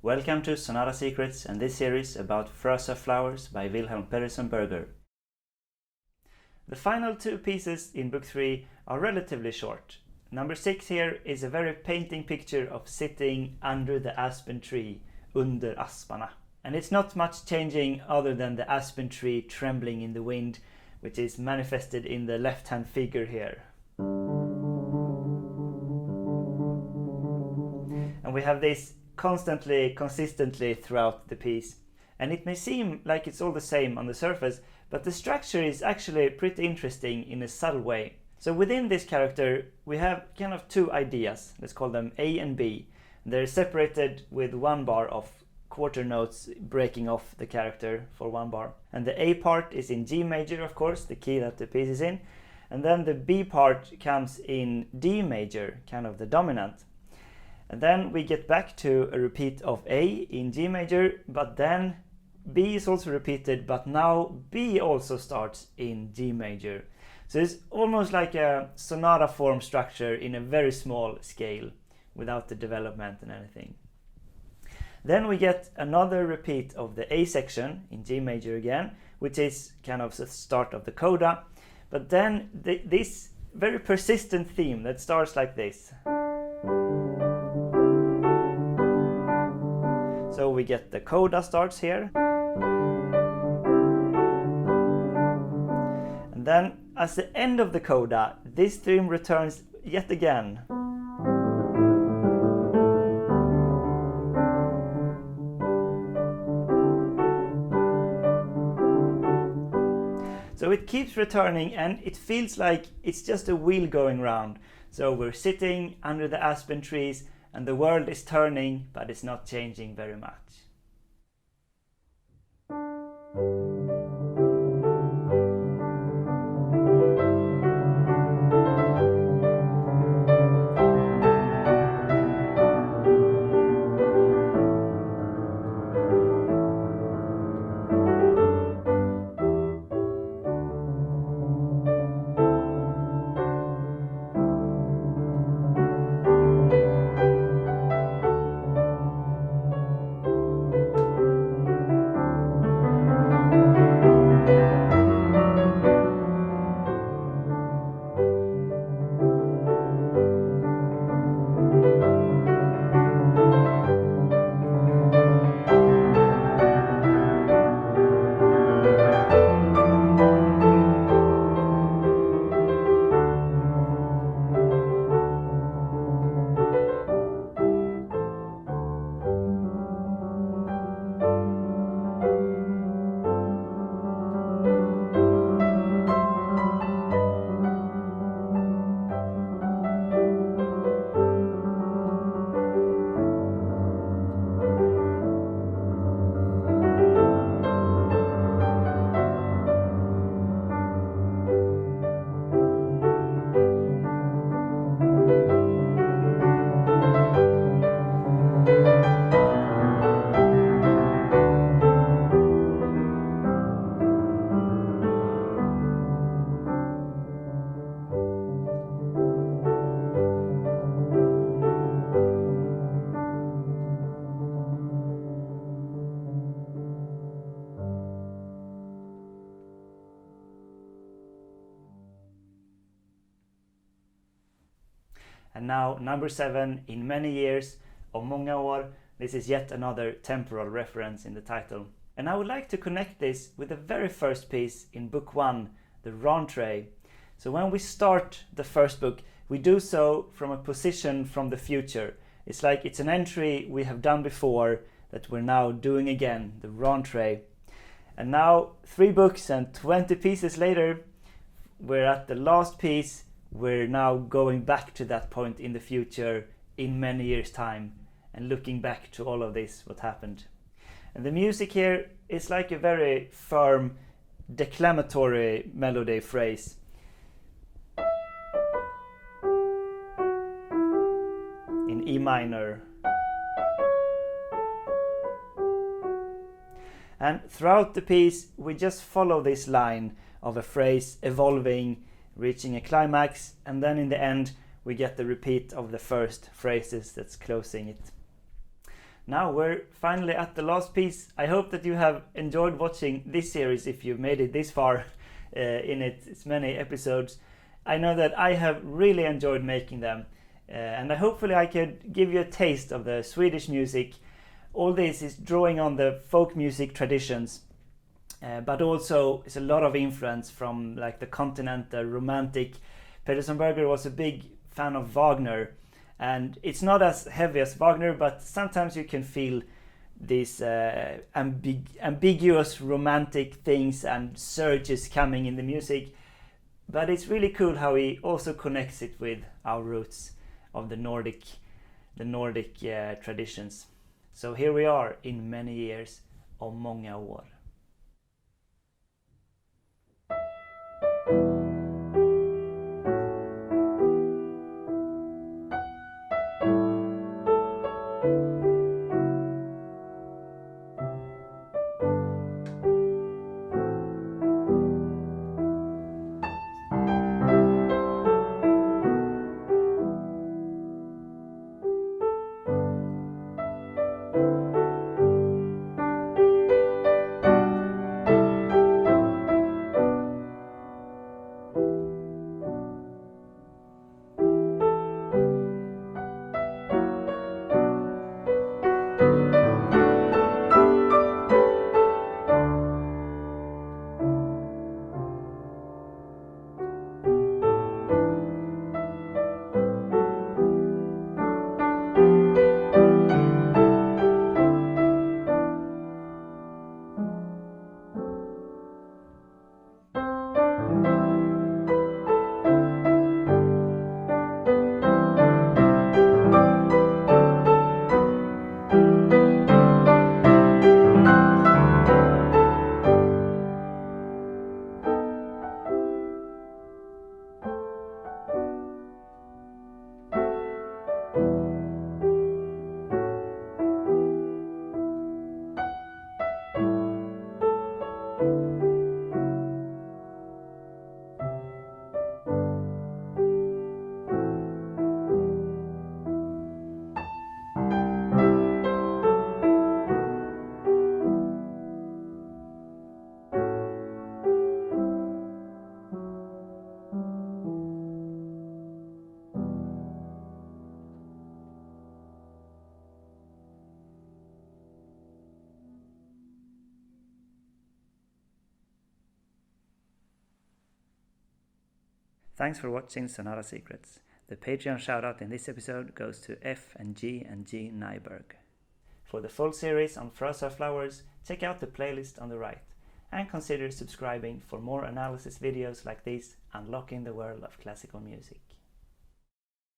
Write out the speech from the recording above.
Welcome to Sonata Secrets and this series about Frösö Flowers by Wilhelm Peterson-Berger. The final two pieces in book 3 are relatively short. Number 6 here is a very painting picture of sitting under the aspen tree, under asparna. And it's not much changing other than the aspen tree trembling in the wind, which is manifested in the left-hand figure here. And we have this consistently throughout the piece. And it may seem like it's all the same on the surface, but the structure is actually pretty interesting in a subtle way. So within this character we have kind of two ideas, let's call them A and B. They're separated with one bar of quarter notes breaking off the character for one bar. And the A part is in G major, of course, the key that the piece is in. And then the B part comes in D major, kind of the dominant. And then we get back to a repeat of A in G major, but then B is also repeated, but now B also starts in G major. So it's almost like a sonata form structure in a very small scale, without the development and anything. Then we get another repeat of the A section in G major again, which is kind of the start of the coda. But then this very persistent theme that starts like this. So we get the coda starts here. And then as the end of the coda, this theme returns yet again. So it keeps returning and it feels like it's just a wheel going round. So we're sitting under the aspen trees and the world is turning, but it's not changing very much. And now number 7, in many years, om många år. This is yet another temporal reference in the title. And I would like to connect this with the very first piece in book 1, the rentrée. So when we start the first book, we do so from a position from the future. It's like it's an entry we have done before that we're now doing again, the rentrée. And now 3 books and 20 pieces later, we're at the last piece. We're now going back to that point in the future in many years' time and looking back to all of this, what happened. And the music here is like a very firm declamatory melody phrase. In E minor. And throughout the piece we just follow this line of a phrase evolving, reaching a climax, and then in the end we get the repeat of the first phrases that's closing it. Now we're finally at the last piece. I hope that you have enjoyed watching this series if you've made it this far in its many episodes. I know that I have really enjoyed making them, and hopefully I could give you a taste of the Swedish music. All this is drawing on the folk music traditions, but also it's a lot of influence from like the continental romantic. Peterson-Berger was a big fan of Wagner, and it's not as heavy as Wagner, but sometimes you can feel these ambiguous romantic things and surges coming in the music. But it's really cool how he also connects it with our roots of the Nordic traditions. So here we are in many years of många år. Thanks for watching Sonata Secrets. The Patreon shoutout in this episode goes to F and G Nyberg. For the full series on Frösö Flowers, check out the playlist on the right, and consider subscribing for more analysis videos like these, unlocking the world of classical music.